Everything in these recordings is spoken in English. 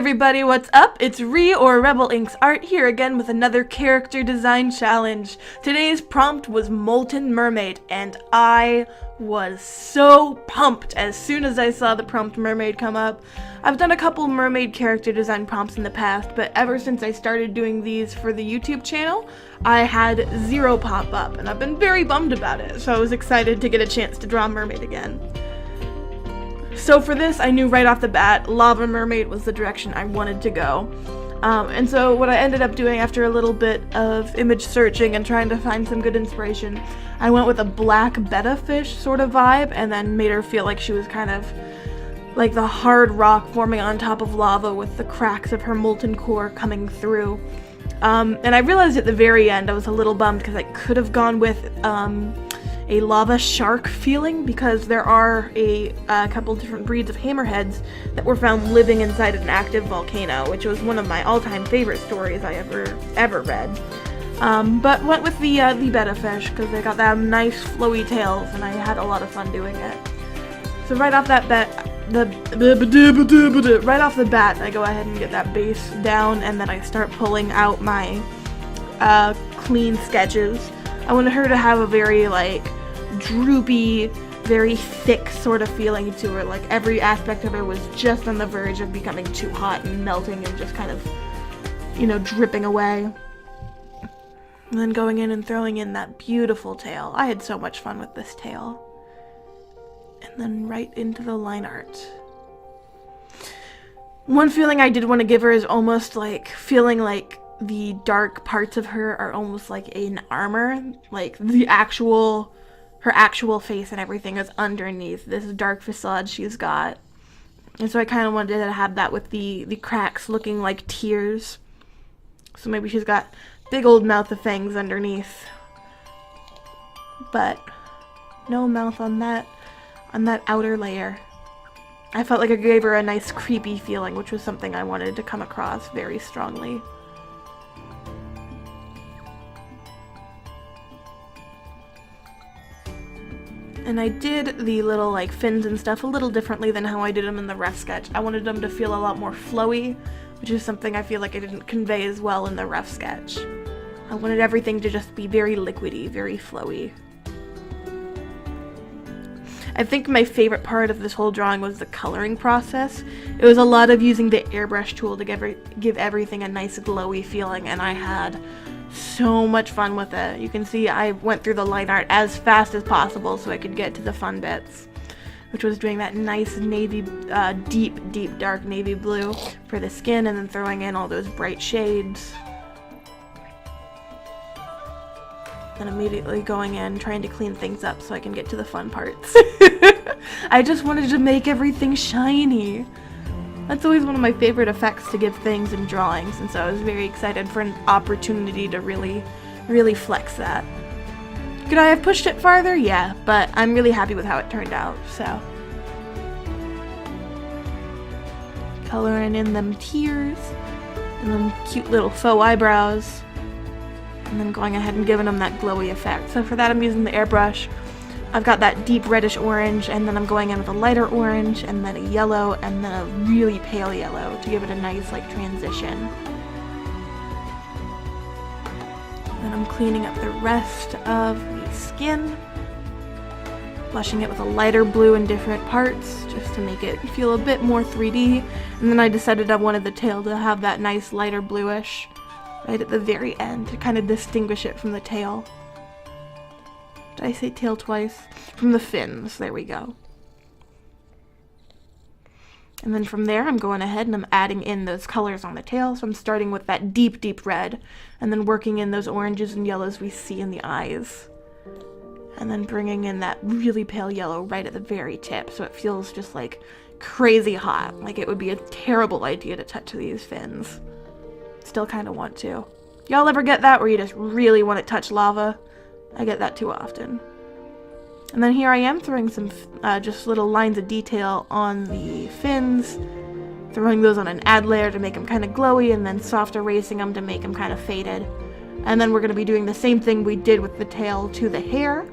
Everybody, what's up? It's Ree or Rebel Inks Art here again with another character design challenge. Today's prompt was Molten Mermaid, and I was so pumped as soon as I saw the prompt mermaid come up. I've done a couple mermaid character design prompts in the past, but ever since I started doing these for the YouTube channel, I had zero pop up, and I've been very bummed about it, so I was excited to get a chance to draw a mermaid again. So for this, I knew right off the bat, Lava Mermaid was the direction I wanted to go. And so what I ended up doing after a little bit of image searching and trying to find some good inspiration, I went with a black betta fish sort of vibe and then made her feel like she was kind of like the hard rock forming on top of lava with the cracks of her molten core coming through. And I realized at the very end I was a little bummed because I could have gone with a lava shark feeling, because there are a couple different breeds of hammerheads that were found living inside an active volcano, which was one of my all-time favorite stories I ever read. But went with the betta fish because they got that nice flowy tails, and I had a lot of fun doing it. So right off the bat, I go ahead and get that base down, and then I start pulling out my clean sketches. I wanted her to have a very like droopy, very thick sort of feeling to her, like every aspect of her was just on the verge of becoming too hot and melting and just kind of, you know, dripping away. And then going in and throwing in that beautiful tail. I had so much fun with this tail. And then right into the line art. One feeling I did want to give her is almost like feeling like the dark parts of her are almost like an armor, like her actual face and everything is underneath this dark facade she's got. And so I kind of wanted to have that with the cracks looking like tears. So maybe she's got big old mouth of fangs underneath, but no mouth on that outer layer. I felt like I gave her a nice creepy feeling, which was something I wanted to come across very strongly. And I did the little like fins and stuff a little differently than how I did them in the rough sketch. I wanted them to feel a lot more flowy, which is something I feel like I didn't convey as well in the rough sketch. I wanted everything to just be very liquidy, very flowy. I think my favorite part of this whole drawing was the coloring process. It was a lot of using the airbrush tool to give everything a nice glowy feeling, and I had so much fun with it. You can see I went through the line art as fast as possible so I could get to the fun bits, which was doing that nice navy, deep dark navy blue for the skin, and then throwing in all those bright shades. And immediately going in, trying to clean things up so I can get to the fun parts. I just wanted to make everything shiny. That's always one of my favorite effects to give things in drawings, and so I was very excited for an opportunity to really flex that. Could I have pushed it farther? Yeah, but I'm really happy with how it turned out, so. Coloring in them tears, and them cute little faux eyebrows, and then going ahead and giving them that glowy effect. So for that I'm using the airbrush. I've got that deep reddish orange, and then I'm going in with a lighter orange, and then a yellow, and then a really pale yellow to give it a nice like transition. Then I'm cleaning up the rest of the skin, blushing it with a lighter blue in different parts just to make it feel a bit more 3D. And then I decided I wanted the tail to have that nice lighter bluish right at the very end to kind of distinguish it from the tail. Did I say tail twice? From the fins, there we go. And then from there I'm going ahead and I'm adding in those colors on the tail. So I'm starting with that deep red, and then working in those oranges and yellows we see in the eyes. And then bringing in that really pale yellow right at the very tip, so it feels just like crazy hot, like it would be a terrible idea to touch these fins. Still kind of want to. Y'all ever get that where you just really want to touch lava? I get that too often. And then here I am throwing some just little lines of detail on the fins, throwing those on an add layer to make them kind of glowy, and then soft erasing them to make them kind of faded. And then we're going to be doing the same thing we did with the tail to the hair.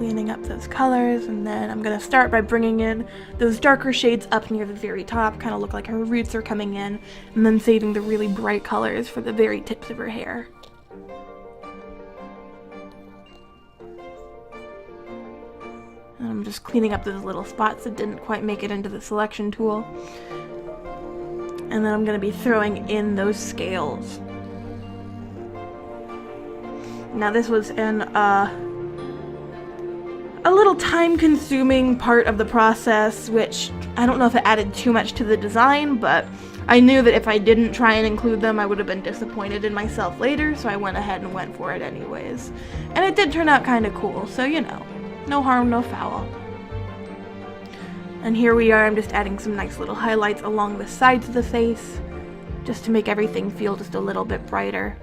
cleaning up those colors, and then I'm going to start by bringing in those darker shades up near the very top, kind of look like her roots are coming in, and then saving the really bright colors for the very tips of her hair. And I'm just cleaning up those little spots that didn't quite make it into the selection tool. And then I'm going to be throwing in those scales. Now this was a little time-consuming part of the process, which I don't know if it added too much to the design, but I knew that if I didn't try and include them, I would have been disappointed in myself later, so I went ahead and went for it anyways. And it did turn out kind of cool, so you know, no harm, no foul. And here we are, I'm just adding some nice little highlights along the sides of the face, just to make everything feel just a little bit brighter.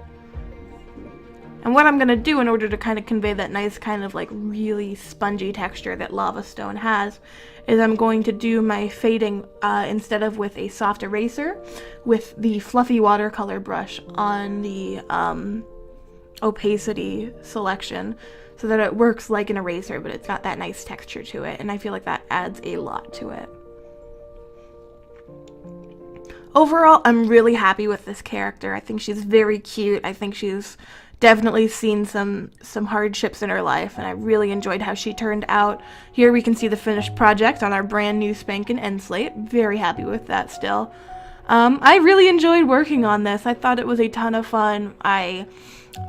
And what I'm going to do in order to kind of convey that nice kind of like really spongy texture that lava stone has is I'm going to do my fading instead of with a soft eraser with the fluffy watercolor brush on the opacity selection so that it works like an eraser, but it's got that nice texture to it, and I feel like that adds a lot to it. Overall, I'm really happy with this character. I think she's very cute. I think she's definitely seen some hardships in her life, and I really enjoyed how she turned out. Here we can see the finished project on our brand new spankin' end slate. Very happy with that still. I really enjoyed working on this. I thought it was a ton of fun.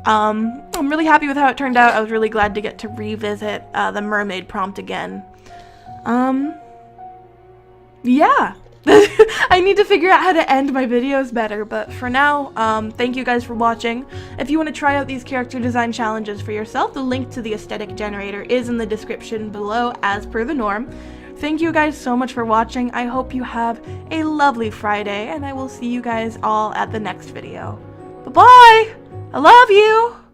I'm really happy with how it turned out. I was really glad to get to revisit the mermaid prompt again. Yeah. I need to figure out how to end my videos better, but for now, thank you guys for watching. If you want to try out these character design challenges for yourself, the link to the aesthetic generator is in the description below as per the norm. Thank you guys so much for watching. I hope you have a lovely Friday, and I will see you guys all at the next video. Bye-bye! I love you!